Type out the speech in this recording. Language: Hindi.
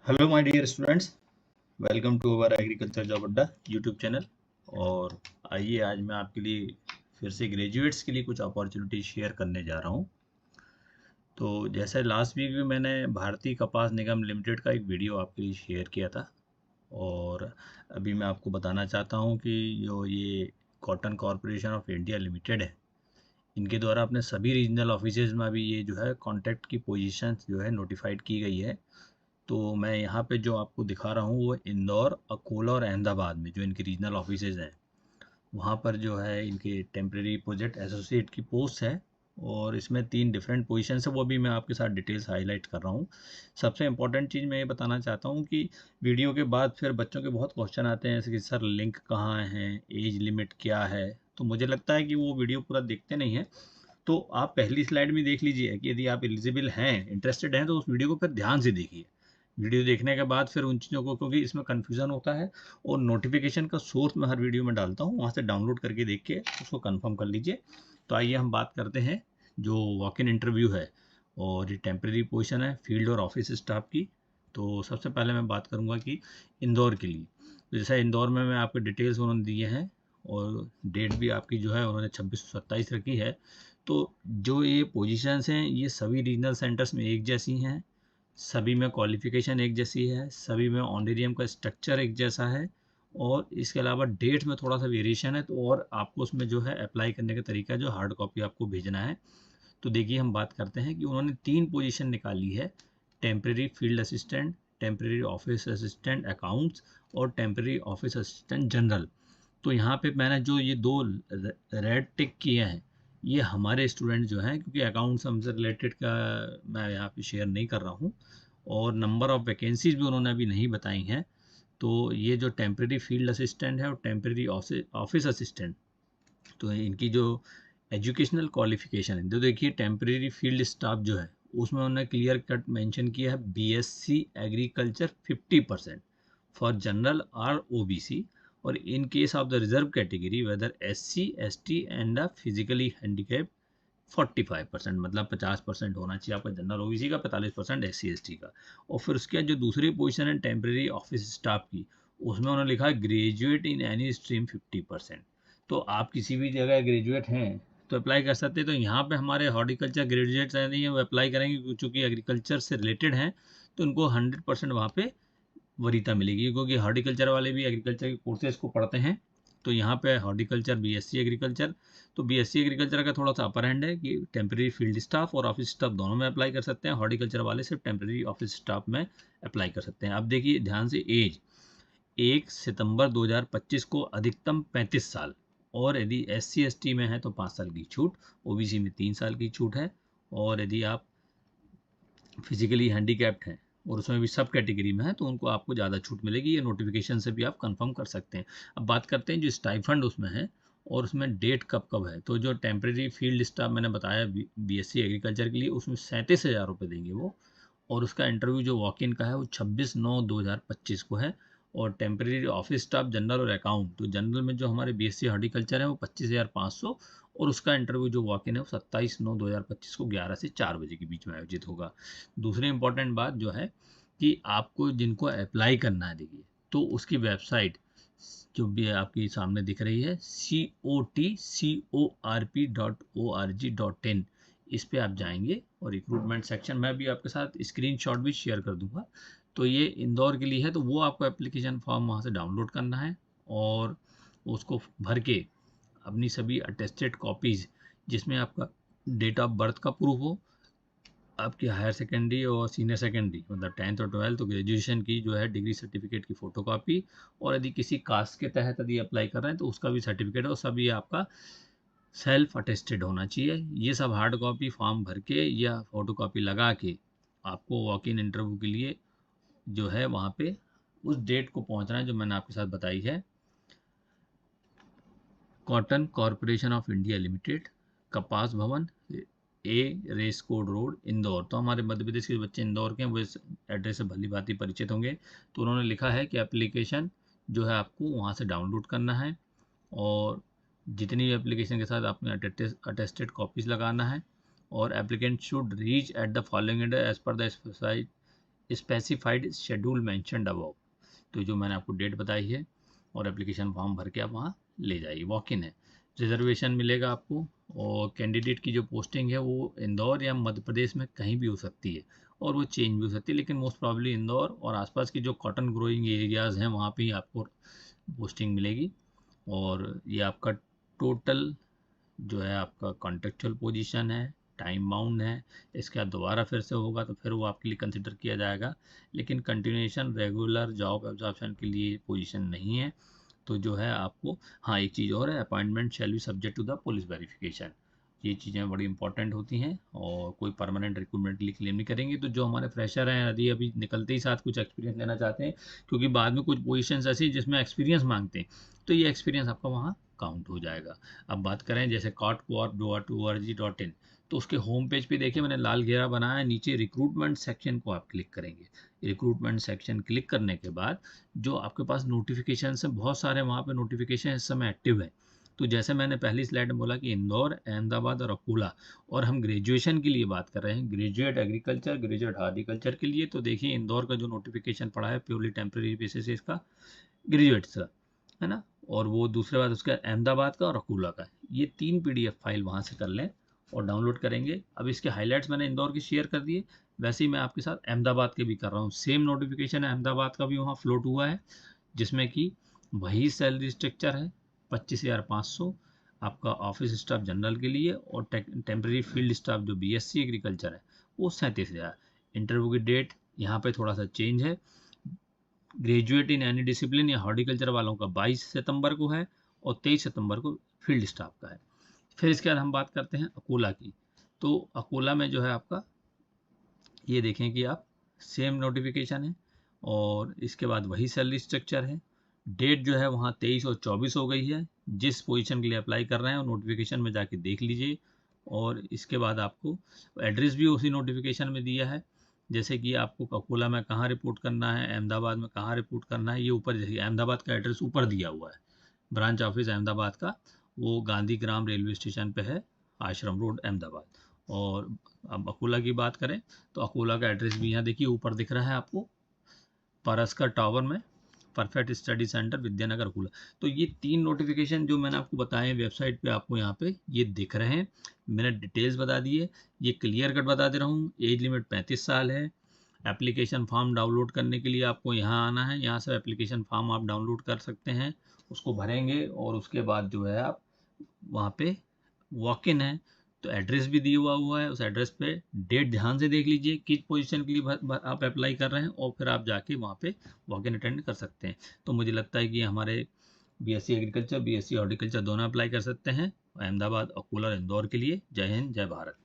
Hello my dear students, welcome to our agriculture job Adda YouTube channel. और आइए आज मैं आपके लिए फिर से ग्रेजुएट्स के लिए कुछ अपॉर्चुनिटी शेयर करने जा रहा हूँ। तो जैसे लास्ट वीक भी मैंने भारतीय कपास निगम लिमिटेड का एक वीडियो आपके लिए शेयर किया था, और अभी मैं आपको बताना चाहता हूँ कि जो ये cotton corporation of India limited है, इनके द्वारा अपने सभी रीजनल ऑफिसेज में अभी ये जो है कॉन्टैक्ट की पोजीशन जो है नोटिफाइड की गई है। तो मैं यहाँ पे जो आपको दिखा रहा हूँ वो इंदौर, अकोला और अहमदाबाद में जो इनके रीजनल ऑफिसेज हैं, वहाँ पर जो है इनके टेम्प्रेरी प्रोजेक्ट एसोसिएट की पोस्ट है। और इसमें 3 डिफरेंट पोजीशन है, वो भी मैं आपके साथ डिटेल्स हाईलाइट कर रहा हूँ। सबसे इम्पोर्टेंट चीज़ मैं ये बताना चाहता हूँ कि वीडियो के बाद फिर बच्चों के बहुत क्वेश्चन आते हैं, जैसे कि सर लिंक कहाँ है, एज लिमिट क्या है। तो मुझे लगता है कि वो वीडियो पूरा देखते नहीं हैं। तो आप पहली स्लाइड में देख लीजिए कि यदि आप एलिजिबल हैं, इंटरेस्टेड हैं, तो उस वीडियो को फिर ध्यान से देखिए। वीडियो देखने के बाद फिर उन चीज़ों को, क्योंकि इसमें कन्फ्यूज़न होता है, और नोटिफिकेशन का सोर्स मैं हर वीडियो में डालता हूँ, वहाँ से डाउनलोड करके देख के उसको कंफर्म कर लीजिए। तो आइए हम बात करते हैं जो वॉक इन इंटरव्यू है, और ये टेम्प्रेरी पोजीशन है फील्ड और ऑफिस स्टाफ की। तो सबसे पहले मैं बात करूँगा कि इंदौर के लिए। तो जैसा इंदौर में मैं आपको डिटेल्स उन्होंने दिए हैं, और डेट भी आपकी जो है उन्होंने 26/27 रखी है। तो जो ये पोजीशंस हैं ये सभी रीजनल सेंटर्स में एक जैसी हैं, सभी में क्वालिफिकेशन एक जैसी है, सभी में ऑनरेरियम का स्ट्रक्चर एक जैसा है, और इसके अलावा डेट में थोड़ा सा वेरिएशन है। तो और आपको उसमें जो है अप्लाई करने का तरीका जो हार्ड कॉपी आपको भेजना है। तो देखिए हम बात करते हैं कि उन्होंने 3 पोजीशन निकाली है: temporary field assistant, temporary office assistant accounts, और टेम्प्रेरी ऑफिस असिस्टेंट जनरल। तो यहाँ पे मैंने जो ये 2 रेड टिक किए हैं, ये हमारे स्टूडेंट जो हैं, क्योंकि अकाउंट्स हमसे रिलेटेड का मैं यहाँ पे शेयर नहीं कर रहा हूँ, और नंबर ऑफ वैकेंसीज भी उन्होंने अभी नहीं बताई हैं। तो ये जो टेम्प्रेरी फील्ड असिस्टेंट है और टेम्प्रेरी ऑफिस असिस्टेंट, तो इनकी जो एजुकेशनल क्वालिफिकेशन है, तो देखिए टेम्प्रेरी फील्ड स्टाफ जो है उसमें उन्होंने क्लियर कट मेंशन किया है BSc agriculture 50% for general or OBC, और in case of the reserve category whether SC ST and the physically handicap 45%, मतलब 50% होना चाहिए आपका जनरल ओबीसी का, 45% एससी एसटी का। और फिर उसके बाद जो दूसरी पोजीशन है टेम्प्रेरी ऑफिस स्टाफ की, उसमें उन्होंने लिखा है ग्रेजुएट इन एनी स्ट्रीम 50%। तो आप किसी भी जगह ग्रेजुएट हैं तो अप्लाई कर सकते हैं। तो यहाँ पे हमारे हॉर्टिकल्चर ग्रेजुएट्स नहीं है, वो अप्लाई करेंगे, चूँकि एग्रीकल्चर से रिलेटेड हैं, तो उनको 100% वहाँ पे वरीयता मिलेगी, क्योंकि हॉर्टिकल्चर वाले भी एग्रीकल्चर के कोर्सेज को पढ़ते हैं। तो यहाँ पे हॉर्टिकल्चर बीएससी एग्रीकल्चर, तो बीएससी एग्रीकल्चर का थोड़ा सा अपर हैंड है कि टेम्प्रेरी फील्ड स्टाफ और ऑफिस स्टाफ दोनों में अप्लाई कर सकते हैं। हॉर्टिकल्चर वाले सिर्फ टेम्प्रेरी ऑफिस स्टाफ में अप्लाई कर सकते हैं। अब देखिए ध्यान से, एज 1 सितंबर 2025 को अधिकतम 35 साल, और यदि एस सी एस टी में है तो 5 साल की छूट, ओबीसी में 3 साल की छूट है। और यदि आप फिजिकली हैंडीकैप्ड हैं और उसमें भी सब कैटेगरी में है तो उनको आपको ज़्यादा छूट मिलेगी। ये नोटिफिकेशन से भी आप कंफर्म कर सकते हैं। अब बात करते हैं जो स्टाइफंड उसमें है, और उसमें डेट कब कब है। तो जो टेम्प्रेरी फील्ड स्टाफ मैंने बताया बीएससी एग्रीकल्चर के लिए, उसमें 37,000 रुपये देंगे वो, और उसका इंटरव्यू जो वॉक इन का है वो 26/9/2025 को है। और टेम्प्रेरी ऑफिस स्टाफ जनरल और अकाउंट, तो जनरल में जो हमारे बीएससी हॉर्टिकल्चर है वो 25,500, और उसका इंटरव्यू जो वॉक इन है वो 27/9/2025 को 11 से 4 बजे के बीच में आयोजित होगा। दूसरी इंपॉर्टेंट बात जो है कि आपको जिनको अप्लाई करना है, देखिए तो उसकी वेबसाइट जो भी आपके सामने दिख रही है COTCORP.org.in, इस पे आप जाएंगे, और रिक्रूटमेंट सेक्शन में भी आपके साथ स्क्रीनशॉट भी शेयर कर दूंगा। तो ये इंदौर के लिए है, तो वो आपको एप्लीकेशन फॉर्म वहाँ से डाउनलोड करना है, और उसको भर के अपनी सभी अटेस्टेड कॉपीज़, जिसमें आपका डेट ऑफ बर्थ का प्रूफ हो, आपकी हायर सेकेंडरी और सीनियर सेकेंडरी मतलब 10th और 12th तो ग्रेजुएशन की जो है डिग्री सर्टिफिकेट की फ़ोटोकॉपी, और यदि किसी कास्ट के तहत यदि अप्लाई कर रहे हैं तो उसका भी सर्टिफिकेट, और सभी आपका सेल्फ अटेस्टेड होना चाहिए। ये सब हार्ड कॉपी फॉर्म भर के या फ़ोटोकॉपी लगा के आपको वॉक इन इंटरव्यू के लिए जो है वहाँ पे उस डेट को पहुँचना है जो मैंने आपके साथ बताई है। Cotton corporation of India limited, कपास भवन, रेस कोड रोड, इंदौर। तो हमारे मध्य प्रदेश के बच्चे इंदौर के हैं, वो इस एड्रेस से भली भांति परिचित होंगे। तो उन्होंने लिखा है कि एप्लीकेशन जो है आपको वहाँ से डाउनलोड करना है, और जितनी भी एप्लीकेशन के साथ आपने अटेस्टेड कॉपीज़ लगाना है, और applicant should reach at the following address as per the specified specified schedule mentioned above, तो जो मैंने आपको डेट बताई है, और एप्लीकेशन फॉर्म भर के आप वहाँ ले जाइए। वॉक इन है, रिजर्वेशन मिलेगा आपको, और कैंडिडेट की जो पोस्टिंग है वो इंदौर या मध्य प्रदेश में कहीं भी हो सकती है, और वो चेंज भी हो सकती है, लेकिन मोस्ट प्रॉब्ली इंदौर और आसपास की जो कॉटन ग्रोइंग एरियाज़ हैं वहाँ पे ही आपको पोस्टिंग मिलेगी। और ये आपका टोटल जो है आपका कॉन्ट्रेक्चुअल पोजीशन है, टाइम बाउंड है। इसके बाद दोबारा फिर से होगा तो फिर वो आपके लिए कंसिडर किया जाएगा, लेकिन कंटिन्यूएशन रेगुलर जॉब एब्जॉर्प्शन के लिए पोजीशन नहीं है। तो जो है आपको, हाँ एक चीज़ और है, appointment shall be subject to the police verification. ये चीज़ें बड़ी इंपॉर्टेंट होती हैं, और कोई परमानेंट रिक्रूटमेंट के लिए क्लेम नहीं करेंगे। तो जो हमारे फ्रेशर हैं, यदि अभी निकलते ही साथ कुछ एक्सपीरियंस लेना चाहते हैं, क्योंकि बाद में कुछ पोजीशंस ऐसी जिसमें एक्सपीरियंस मांगते हैं, तो ये एक्सपीरियंस आपका वहाँ काउंट हो जाएगा। अब बात करें जैसे CORP.org.in, तो उसके होम पेज पे देखिए मैंने लाल घेरा बनाया है, नीचे रिक्रूटमेंट सेक्शन को आप क्लिक करेंगे। रिक्रूटमेंट सेक्शन क्लिक करने के बाद जो आपके पास नोटिफिकेशन है, बहुत सारे वहाँ पे नोटिफिकेशन इस समय एक्टिव है। तो जैसे मैंने पहली स्लाइड में बोला कि इंदौर, अहमदाबाद और अकोला, और हम ग्रेजुएशन के लिए बात कर रहे हैं, ग्रेजुएट एग्रीकल्चर, ग्रेजुएट हार्टिकल्चर के लिए, तो देखिए इंदौर का जो नोटिफिकेशन पड़ा है प्योरली टेम्प्रेरी बेसिस इसका ग्रेजुएट्स का है ना, और वो दूसरे बात उसका अहमदाबाद का और अकोला का। ये 3 PDF फाइल वहाँ से कर लें और डाउनलोड करेंगे। अब इसके हाइलाइट्स मैंने इंदौर के शेयर कर दिए, वैसे ही मैं आपके साथ अहमदाबाद के भी कर रहा हूँ। सेम नोटिफिकेशन है, अहमदाबाद का भी वहाँ फ्लोट हुआ है, जिसमें कि वही सैलरी स्ट्रक्चर है, 25,500 आपका ऑफिस स्टाफ जनरल के लिए, और टेम्प्रेरी फील्ड स्टाफ जो BSc एग्रीकल्चर है वो 37,000। इंटरव्यू की डेट यहाँ पे थोड़ा सा चेंज है, ग्रेजुएट इन एनी डिसिप्लिन या हॉर्टिकल्चर वालों का 22 सितंबर को है, और 23 सितंबर को फील्ड स्टाफ का है। फिर इसके बाद हम बात करते हैं अकोला की। तो अकोला में जो है आपका, ये देखें कि आप सेम नोटिफिकेशन है, और इसके बाद वही सैलरी स्ट्रक्चर है। डेट जो है वहाँ 23 और 24 हो गई है। जिस पोजीशन के लिए अप्लाई कर रहे हैं वो नोटिफिकेशन में जाके देख लीजिए। और इसके बाद आपको एड्रेस भी उसी नोटिफिकेशन में दिया है, जैसे कि आपको अकोला में कहाँ रिपोर्ट करना है, अहमदाबाद में कहाँ रिपोर्ट करना है। ये ऊपर देखिए अहमदाबाद का एड्रेस ऊपर दिया हुआ है, ब्रांच ऑफिस अहमदाबाद का, वो गांधी ग्राम रेलवे स्टेशन पे है, आश्रम रोड अहमदाबाद। और अब अकोला की बात करें तो अकोला का एड्रेस भी यहाँ देखिए ऊपर दिख रहा है आपको, परस्कर टावर में, perfect study centre Vidyanagar Akola. तो ये 3 नोटिफिकेशन जो मैंने आपको बताए हैं वेबसाइट पे आपको यहाँ पे ये दिख रहे हैं। मैंने डिटेल्स बता दिए, ये क्लियर कट बता दे रहा हूँ। एज लिमिट 35 साल है। एप्लीकेशन फॉर्म डाउनलोड करने के लिए आपको यहाँ आना है, यहाँ से एप्लीकेशन फॉर्म आप डाउनलोड कर सकते हैं, उसको भरेंगे, और उसके बाद जो है आप वहाँ पे वॉक इन है, तो एड्रेस भी दिया हुआ है। उस एड्रेस पे डेट ध्यान से देख लीजिए किस पोजीशन के लिए आप अप्लाई कर रहे हैं, और फिर आप जाके वहाँ पे वॉक इन अटेंड कर सकते हैं। तो मुझे लगता है कि हमारे BSc एग्रीकल्चर, BSc हॉर्टिकल्चर दोनों अप्लाई कर सकते हैं, अहमदाबाद, अकोला और इंदौर के लिए। जय हिंद, जय भारत।